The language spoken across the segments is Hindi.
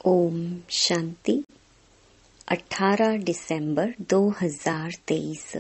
ओम शांति। 18 दिसंबर 2023।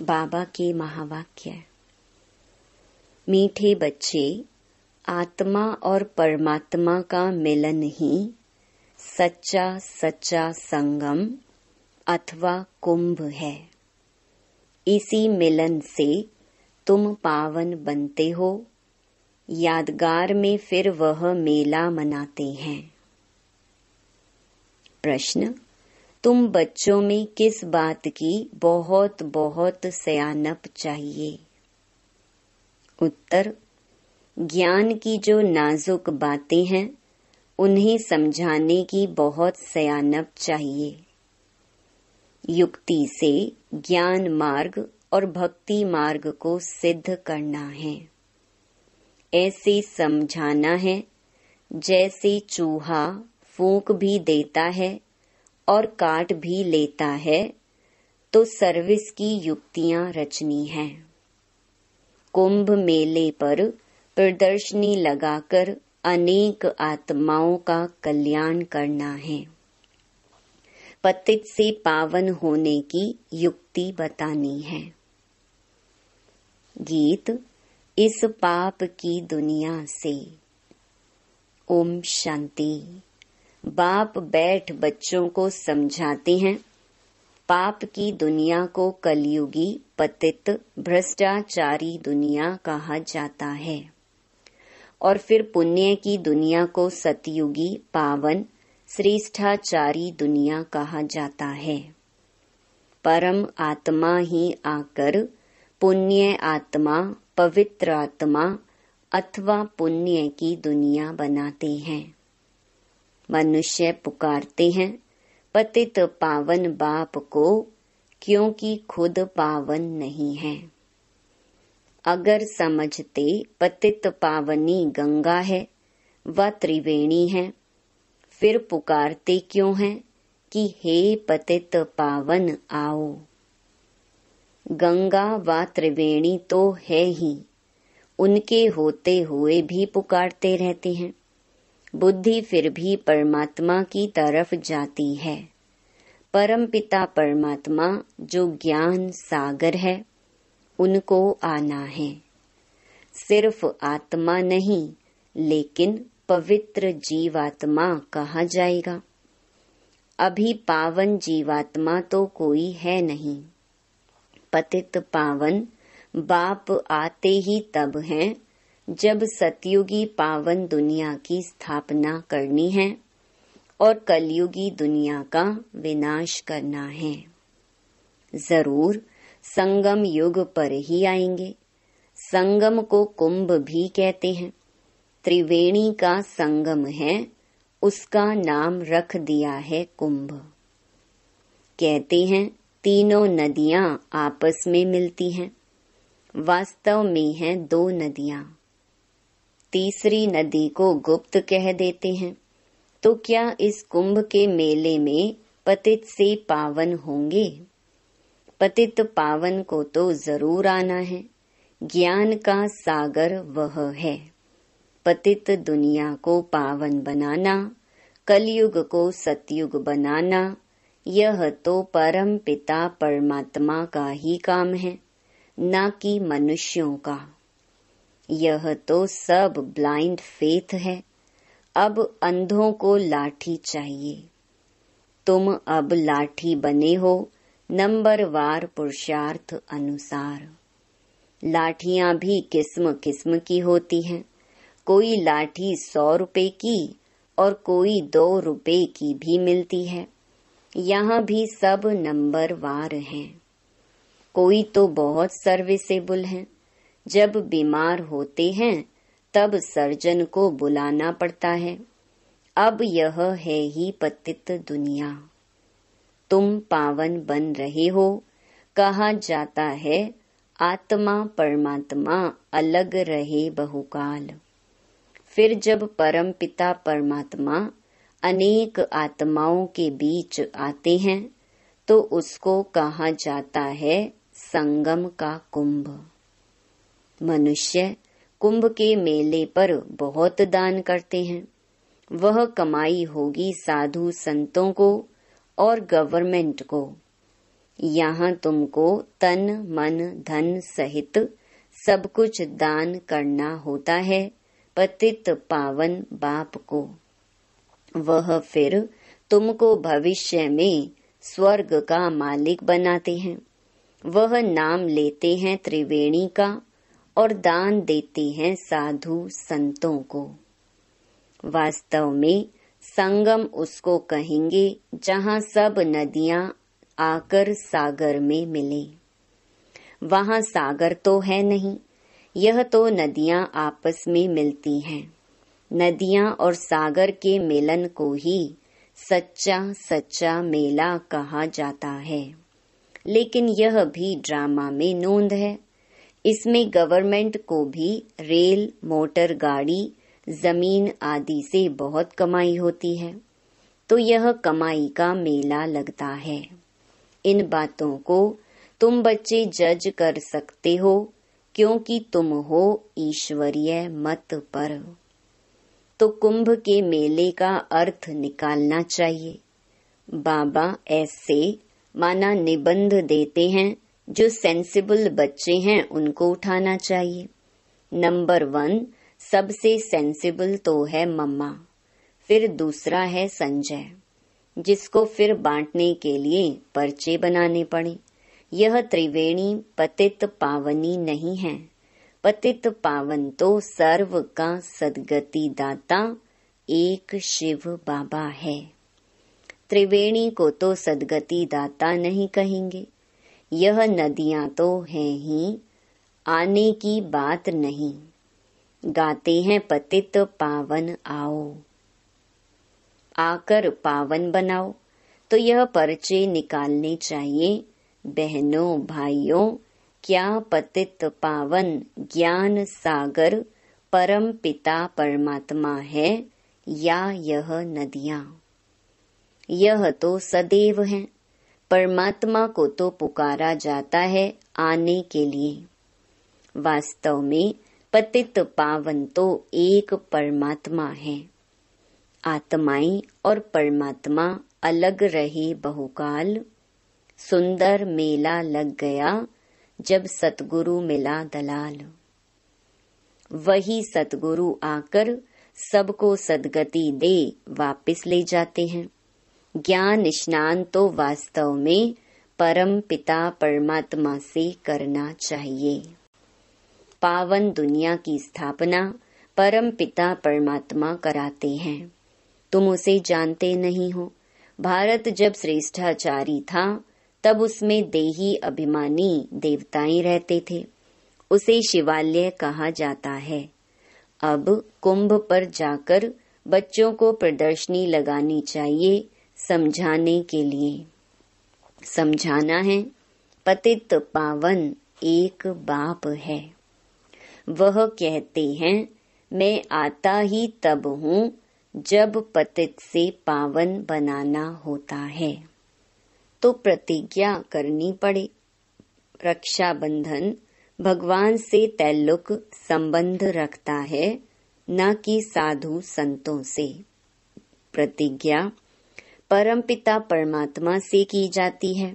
बाबा के महावाक्य। मीठे बच्चे, आत्मा और परमात्मा का मिलन ही सच्चा संगम अथवा कुंभ है। इसी मिलन से तुम पावन बनते हो। यादगार में फिर वह मेला मनाते हैं। प्रश्न: तुम बच्चों में किस बात की बहुत बहुत सयानप चाहिए? उत्तर: ज्ञान की जो नाजुक बातें हैं उन्हें समझाने की बहुत सयानप चाहिए। युक्ति से ज्ञान मार्ग और भक्ति मार्ग को सिद्ध करना है। ऐसे समझाना है जैसे चूहा फूंक भी देता है और काट भी लेता है, तो सर्विस की युक्तियां रचनी हैं। कुंभ मेले पर प्रदर्शनी लगाकर अनेक आत्माओं का कल्याण करना है। पतित से पावन होने की युक्ति बतानी है। गीत इस पाप की दुनिया से। ओम शांति। बाप बैठ बच्चों को समझाते हैं, पाप की दुनिया को कलयुगी पतित भ्रष्टाचारी दुनिया कहा जाता है और फिर पुण्य की दुनिया को सतयुगी पावन श्रेष्ठाचारी दुनिया कहा जाता है। परम आत्मा ही आकर पुण्य आत्मा, पवित्र आत्मा अथवा पुण्य की दुनिया बनाते हैं। मनुष्य पुकारते हैं पतित पावन बाप को, क्योंकि खुद पावन नहीं है। अगर समझते पतित पावनी गंगा है व त्रिवेणी है, फिर पुकारते क्यों हैं कि हे पतित पावन आओ। गंगा व त्रिवेणी तो है ही, उनके होते हुए भी पुकारते रहते हैं। बुद्धि फिर भी परमात्मा की तरफ जाती है। परमपिता परमात्मा जो ज्ञान सागर है, उनको आना है। सिर्फ आत्मा नहीं, लेकिन पवित्र जीवात्मा कहा जाएगा। अभी पावन जीवात्मा तो कोई है नहीं। पतित पावन बाप आते ही तब हैं जब सतयुगी पावन दुनिया की स्थापना करनी है और कलयुगी दुनिया का विनाश करना है। जरूर संगम युग पर ही आएंगे। संगम को कुंभ भी कहते हैं। त्रिवेणी का संगम है, उसका नाम रख दिया है कुंभ। कहते हैं तीनों नदियां आपस में मिलती हैं। वास्तव में हैं दो नदियां। तीसरी नदी को गुप्त कह देते हैं। तो क्या इस कुंभ के मेले में पतित से पावन होंगे? पतित पावन को तो जरूर आना है। ज्ञान का सागर वह है। पतित दुनिया को पावन बनाना, कलयुग को सतयुग बनाना, यह तो परम पिता परमात्मा का ही काम है, न कि मनुष्यों का। यह तो सब ब्लाइंड फेथ है। अब अंधों को लाठी चाहिए। तुम अब लाठी बने हो नंबरवार पुरुषार्थ अनुसार। लाठियां भी किस्म किस्म की होती हैं। कोई लाठी 100 रुपए की और कोई 2 रुपए की भी मिलती है। यहाँ भी सब नंबरवार हैं। कोई तो बहुत सर्विसेबल है। जब बीमार होते हैं तब सर्जन को बुलाना पड़ता है। अब यह है ही पतित दुनिया। तुम पावन बन रहे हो। कहा जाता है आत्मा परमात्मा अलग रहे बहुकाल। फिर जब परम पिता परमात्मा अनेक आत्माओं के बीच आते हैं तो उसको कहा जाता है संगम का कुंभ। मनुष्य कुंभ के मेले पर बहुत दान करते हैं। वह कमाई होगी साधु संतों को और गवर्नमेंट को। यहाँ तुमको तन मन धन सहित सब कुछ दान करना होता है पतित पावन बाप को। वह फिर तुमको भविष्य में स्वर्ग का मालिक बनाते हैं। वह नाम लेते हैं त्रिवेणी का और दान देते हैं साधु संतों को। वास्तव में संगम उसको कहेंगे जहाँ सब नदियाँ आकर सागर में मिले। वहाँ सागर तो है नहीं, यह तो नदियाँ आपस में मिलती हैं। नदियाँ और सागर के मिलन को ही सच्चा सच्चा मेला कहा जाता है। लेकिन यह भी ड्रामा में नोंद है। इसमें गवर्नमेंट को भी रेल, मोटर गाड़ी, जमीन आदि से बहुत कमाई होती है, तो यह कमाई का मेला लगता है। इन बातों को तुम बच्चे जज कर सकते हो, क्योंकि तुम हो ईश्वरीय मत पर। तो कुंभ के मेले का अर्थ निकालना चाहिए। बाबा ऐसे माना निबंध देते हैं, जो सेंसिबल बच्चे हैं उनको उठाना चाहिए। नंबर 1 सबसे सेंसिबल तो है मम्मा, फिर दूसरा है संजय, जिसको फिर बांटने के लिए पर्चे बनाने पड़े। यह त्रिवेणी पतित पावनी नहीं है। पतित पावन तो सर्व का सद्गति दाता एक शिव बाबा है। त्रिवेणी को तो सद्गति दाता नहीं कहेंगे। यह नदियां तो हैं ही, आने की बात नहीं। गाते हैं पतित पावन आओ, आकर पावन बनाओ। तो यह पर्चे निकालने चाहिए। बहनों भाइयों, क्या पतित पावन ज्ञान सागर परम पिता परमात्मा है या यह नदियां? यह तो सदैव है। परमात्मा को तो पुकारा जाता है आने के लिए। वास्तव में पतित पावन तो एक परमात्मा है। आत्माएं और परमात्मा अलग रहे बहुकाल। सुंदर मेला लग गया जब सतगुरु मिला दलाल। वही सतगुरु आकर सबको सद्गति दे वापस ले जाते हैं। ज्ञान स्नान तो वास्तव में परम पिता परमात्मा से करना चाहिए। पावन दुनिया की स्थापना परम पिता परमात्मा कराते हैं। तुम उसे जानते नहीं हो। भारत जब श्रेष्ठाचारी था, तब उसमें देही अभिमानी देवताएं रहते थे। उसे शिवालय कहा जाता है। अब कुंभ पर जाकर बच्चों को प्रदर्शनी लगानी चाहिए, समझाने के लिए। समझाना है पतित पावन एक बाप है। वह कहते हैं मैं आता ही तब हूँ जब पतित से पावन बनाना होता है। तो प्रतिज्ञा करनी पड़े। रक्षाबंधन भगवान से तल्लुक संबंध रखता है, न कि साधु संतों से। प्रतिज्ञा परमपिता परमात्मा से की जाती है,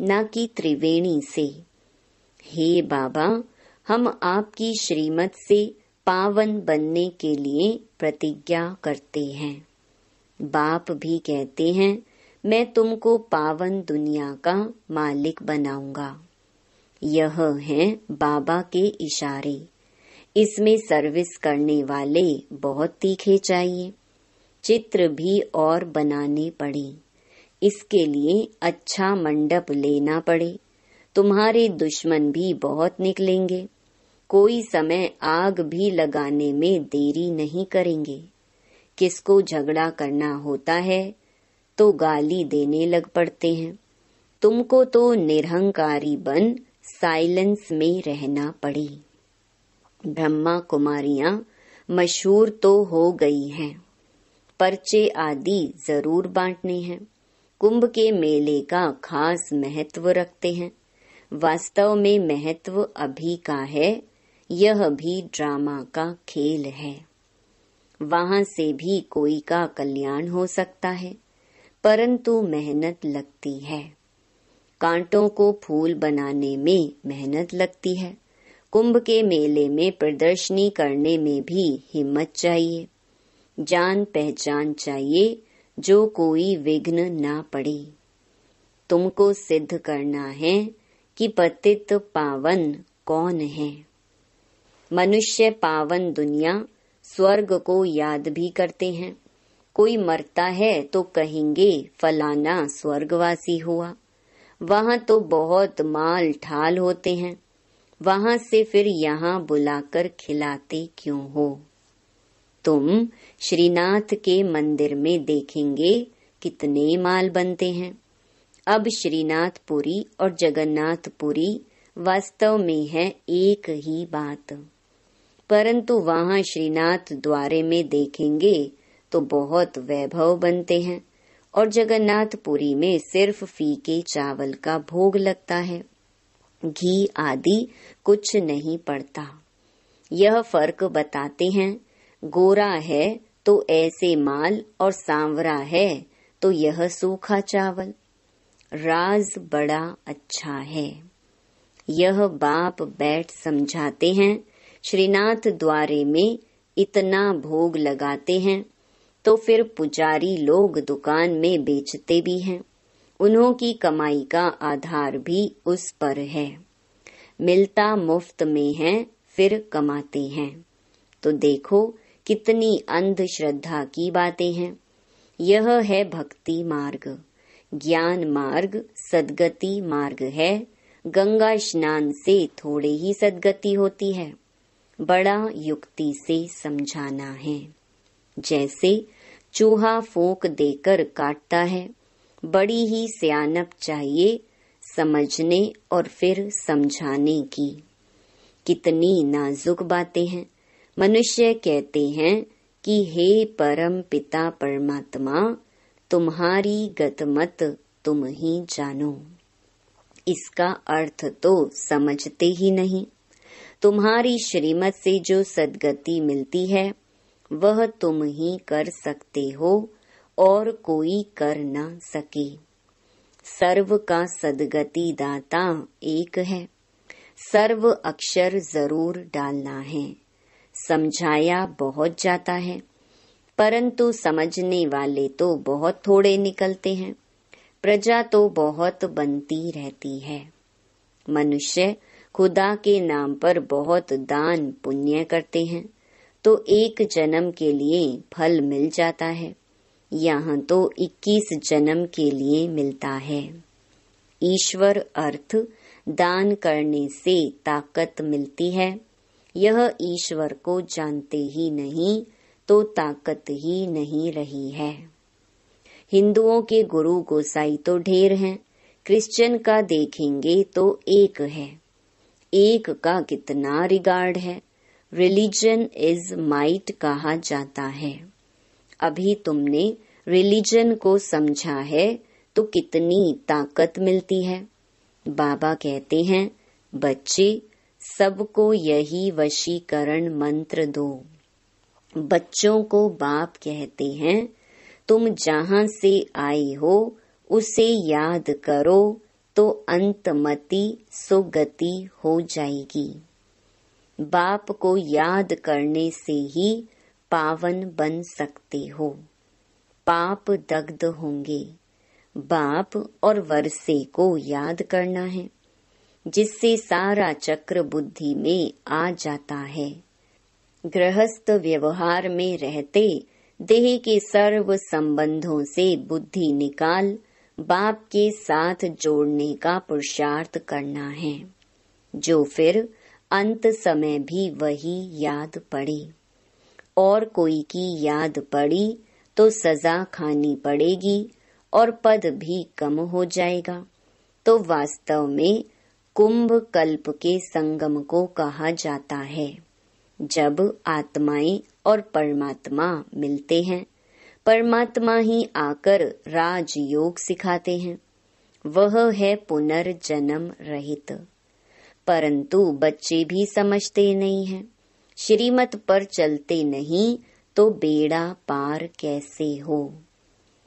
न कि त्रिवेणी से। हे बाबा, हम आपकी श्रीमत से पावन बनने के लिए प्रतिज्ञा करते हैं। बाप भी कहते हैं मैं तुमको पावन दुनिया का मालिक बनाऊंगा। यह हैं बाबा के इशारे। इसमें सर्विस करने वाले बहुत तीखे चाहिए। चित्र भी और बनाने पड़े। इसके लिए अच्छा मंडप लेना पड़े। तुम्हारे दुश्मन भी बहुत निकलेंगे। कोई समय आग भी लगाने में देरी नहीं करेंगे। किसको झगड़ा करना होता है तो गाली देने लग पड़ते हैं। तुमको तो निरहंकारी बन साइलेंस में रहना पड़ी। ब्रह्मा कुमारियां मशहूर तो हो गई हैं। पर्चे आदि जरूर बांटने हैं। कुंभ के मेले का खास महत्व रखते हैं। वास्तव में महत्व अभी का है, यह भी ड्रामा का खेल है। वहां से भी कोई का कल्याण हो सकता है, परंतु मेहनत लगती है। कांटों को फूल बनाने में मेहनत लगती है। कुंभ के मेले में प्रदर्शनी करने में भी हिम्मत चाहिए, जान पहचान चाहिए, जो कोई विघ्न ना पड़े। तुमको सिद्ध करना है कि पतित पावन कौन है। मनुष्य पावन दुनिया स्वर्ग को याद भी करते हैं। कोई मरता है तो कहेंगे फलाना स्वर्गवासी हुआ। वहां तो बहुत माल ठाल होते हैं, वहां से फिर यहाँ बुलाकर खिलाते क्यों हो। तुम श्रीनाथ के मंदिर में देखेंगे कितने माल बनते हैं। अब श्रीनाथपुरी और जगन्नाथपुरी वास्तव में है एक ही बात, परंतु वहां श्रीनाथ द्वारे में देखेंगे तो बहुत वैभव बनते हैं और जगन्नाथपुरी में सिर्फ फीके चावल का भोग लगता है, घी आदि कुछ नहीं पड़ता। यह फर्क बताते हैं, गोरा है तो ऐसे माल और सांवरा है तो यह सूखा चावल। राज बड़ा अच्छा है। यह बाप बैठ समझाते हैं। श्रीनाथ द्वारे में इतना भोग लगाते हैं तो फिर पुजारी लोग दुकान में बेचते भी हैं। उन्हों की कमाई का आधार भी उस पर है। मिलता मुफ्त में है फिर कमाते हैं। तो देखो कितनी अंधश्रद्धा की बातें हैं। यह है भक्ति मार्ग, ज्ञान मार्ग, सद्गति मार्ग है। गंगा स्नान से थोड़े ही सद्गति होती है, बड़ा युक्ति से समझाना है। जैसे चूहा फूंक देकर काटता है, बड़ी ही सियानप चाहिए समझने और फिर समझाने की। कितनी नाजुक बातें हैं। मनुष्य कहते हैं कि हे परम पिता परमात्मा, तुम्हारी गतमत तुम ही जानो। इसका अर्थ तो समझते ही नहीं। तुम्हारी श्रीमत से जो सद्गति मिलती है वह तुम ही कर सकते हो और कोई कर न सके। सर्व का सद्गति दाता एक है। सर्व अक्षर जरूर डालना है। समझाया बहुत जाता है, परंतु समझने वाले तो बहुत थोड़े निकलते हैं। प्रजा तो बहुत बनती रहती है। मनुष्य खुदा के नाम पर बहुत दान पुण्य करते हैं तो एक जन्म के लिए फल मिल जाता है। यहाँ तो 21 जन्म के लिए मिलता है। ईश्वर अर्थ दान करने से ताकत मिलती है। यह ईश्वर को जानते ही नहीं तो ताकत ही नहीं रही है। हिंदुओं के गुरु गोसाई तो ढेर हैं, क्रिश्चियन का देखेंगे तो एक है। एक का कितना रिगार्ड है। रिलीजन इज माइट कहा जाता है। अभी तुमने रिलीजन को समझा है तो कितनी ताकत मिलती है। बाबा कहते हैं, बच्चे सबको यही वशीकरण मंत्र दो। बच्चों को बाप कहते हैं, तुम जहाँ से आए हो उसे याद करो तो अंतमति सुगति हो जाएगी। बाप को याद करने से ही पावन बन सकते हो। पाप दग्ध होंगे। बाप और वर्षे को याद करना है, जिससे सारा चक्र बुद्धि में आ जाता है। गृहस्थ व्यवहार में रहते देह के सर्व संबंधों से बुद्धि निकाल बाप के साथ जोड़ने का पुरुषार्थ करना है, जो फिर अंत समय भी वही याद पड़े। और कोई की याद पड़ी तो सजा खानी पड़ेगी और पद भी कम हो जाएगा। तो वास्तव में कुंभ कल्प के संगम को कहा जाता है, जब आत्माएं और परमात्मा मिलते हैं। परमात्मा ही आकर राजयोग सिखाते हैं। वह है पुनर्जन्म रहित। परंतु बच्चे भी समझते नहीं हैं। श्रीमत पर चलते नहीं तो बेड़ा पार कैसे हो।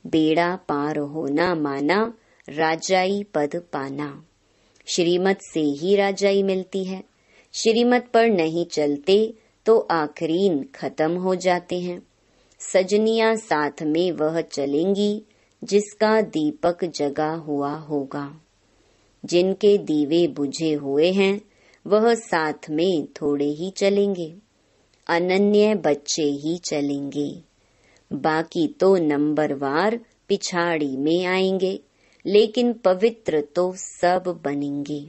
बेड़ा पार होना माना राजाई पद पाना। श्रीमत से ही राजाई मिलती है। श्रीमत पर नहीं चलते तो आखरीन खत्म हो जाते हैं। सजनियां साथ में वह चलेंगी जिसका दीपक जगा हुआ होगा। जिनके दीवे बुझे हुए हैं वह साथ में थोड़े ही चलेंगे। अनन्य बच्चे ही चलेंगे, बाकी तो नंबरवार पिछाड़ी में आएंगे, लेकिन पवित्र तो सब बनेंगे।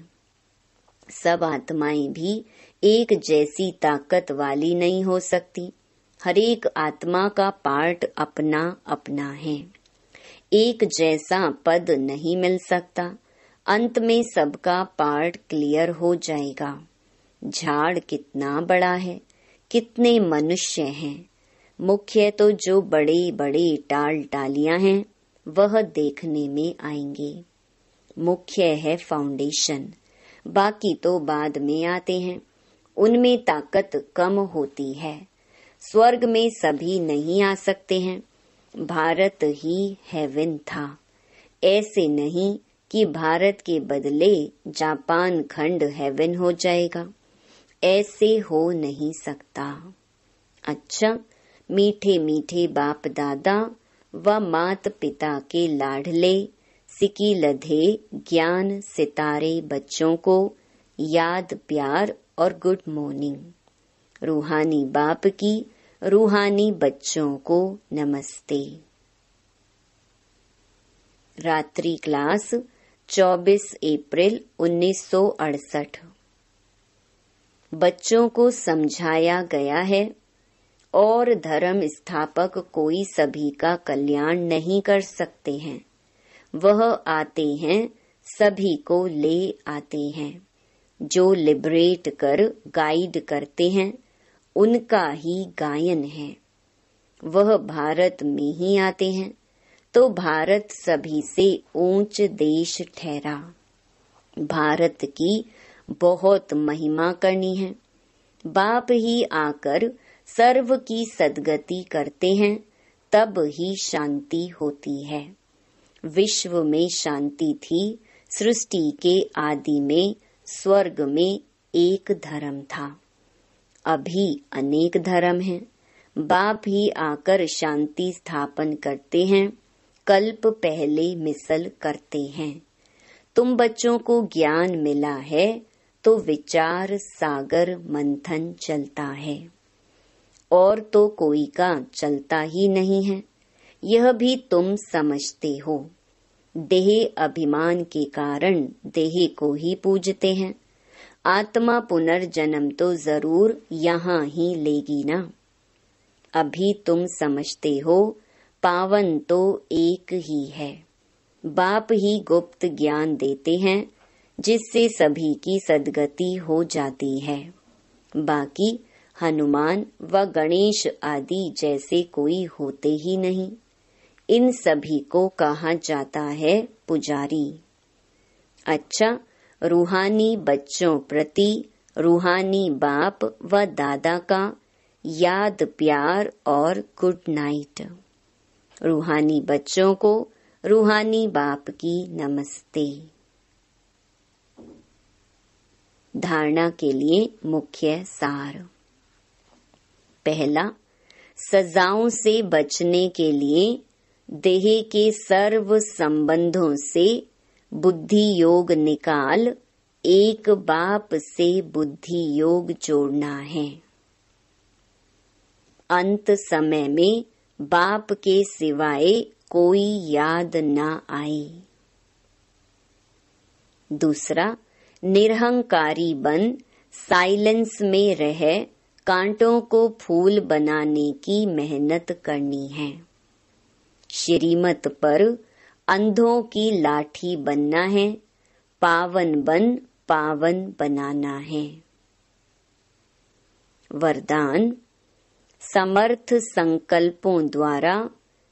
सब आत्माएं भी एक जैसी ताकत वाली नहीं हो सकती। हर एक आत्मा का पार्ट अपना अपना है। एक जैसा पद नहीं मिल सकता। अंत में सबका पार्ट क्लियर हो जाएगा। झाड़ कितना बड़ा है, कितने मनुष्य हैं। मुख्य तो जो बड़े बड़े टाल टालियां हैं वह देखने में आएंगे। मुख्य है फाउंडेशन, बाकी तो बाद में आते हैं। उनमें ताकत कम होती है। स्वर्ग में सभी नहीं आ सकते हैं। भारत ही हेवन था। ऐसे नहीं कि भारत के बदले जापान खंड हेवन हो जाएगा। ऐसे हो नहीं सकता। अच्छा, मीठे मीठे बाप दादा व मात पिता के लाडले सिकी लधे ज्ञान सितारे बच्चों को याद प्यार और गुड मॉर्निंग। रूहानी बाप की रूहानी बच्चों को नमस्ते। रात्रि क्लास 24 अप्रैल 1968। बच्चों को समझाया गया है और धर्म स्थापक कोई सभी का कल्याण नहीं कर सकते हैं। वह आते हैं, सभी को ले आते हैं। जो लिबरेट कर गाइड करते हैं उनका ही गायन है। वह भारत में ही आते हैं तो भारत सभी से ऊंच देश ठहरा। भारत की बहुत महिमा करनी है। बाप ही आकर सर्व की सद्गति करते हैं, तब ही शांति होती है। विश्व में शांति थी। सृष्टि के आदि में स्वर्ग में एक धर्म था। अभी अनेक धर्म हैं। बाप ही आकर शांति स्थापन करते हैं। कल्प पहले मिसल करते हैं। तुम बच्चों को ज्ञान मिला है तो विचार सागर मंथन चलता है, और तो कोई का चलता ही नहीं है। यह भी तुम समझते हो। देह अभिमान के कारण देह को ही पूजते हैं। आत्मा पुनर्जन्म तो जरूर यहाँ ही लेगी ना। अभी तुम समझते हो पावन तो एक ही है। बाप ही गुप्त ज्ञान देते हैं जिससे सभी की सद्गति हो जाती है। बाकी हनुमान व गणेश आदि जैसे कोई होते ही नहीं। इन सभी को कहा जाता है पुजारी। अच्छा, रूहानी बच्चों प्रति रूहानी बाप व दादा का याद प्यार और गुड नाइट। रूहानी बच्चों को रूहानी बाप की नमस्ते। धारणा के लिए मुख्य सार। पहला, सजाओं से बचने के लिए देह के सर्व संबंधों से बुद्धि योग निकाल एक बाप से बुद्धि योग जोड़ना है। अंत समय में बाप के सिवाय कोई याद न आए। दूसरा, निरहंकारी बन साइलेंस में रह कांटों को फूल बनाने की मेहनत करनी है। श्रीमत पर अंधों की लाठी बनना है। पावन बन पावन बनाना है। वरदान, समर्थ संकल्पों द्वारा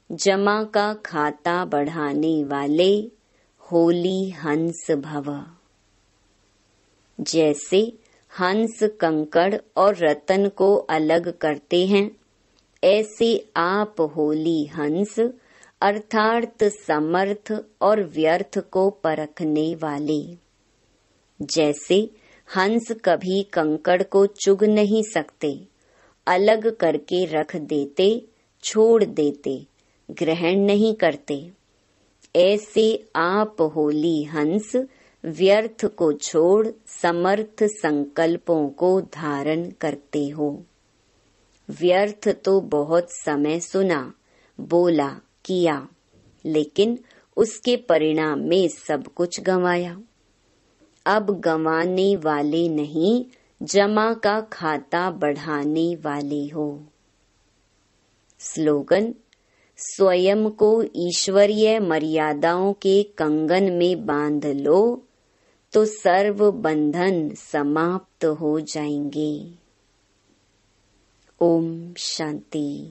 जमा का खाता बढ़ाने वाले होली हंस भव। जैसे हंस कंकड़ और रतन को अलग करते हैं, ऐसे आप होली हंस अर्थार्थ समर्थ और व्यर्थ को परखने वाले। जैसे हंस कभी कंकड़ को चुग नहीं सकते, अलग करके रख देते, छोड़ देते, ग्रहण नहीं करते, ऐसे आप होली हंस व्यर्थ को छोड़ समर्थ संकल्पों को धारण करते हो। व्यर्थ तो बहुत समय सुना, बोला, किया, लेकिन उसके परिणाम में सब कुछ गंवाया। अब गंवाने वाले नहीं, जमा का खाता बढ़ाने वाले हो। स्लोगन: स्वयं को ईश्वरीय मर्यादाओं के कंगन में बांध लो तो सर्व बंधन समाप्त हो जाएंगे। ओम शांति।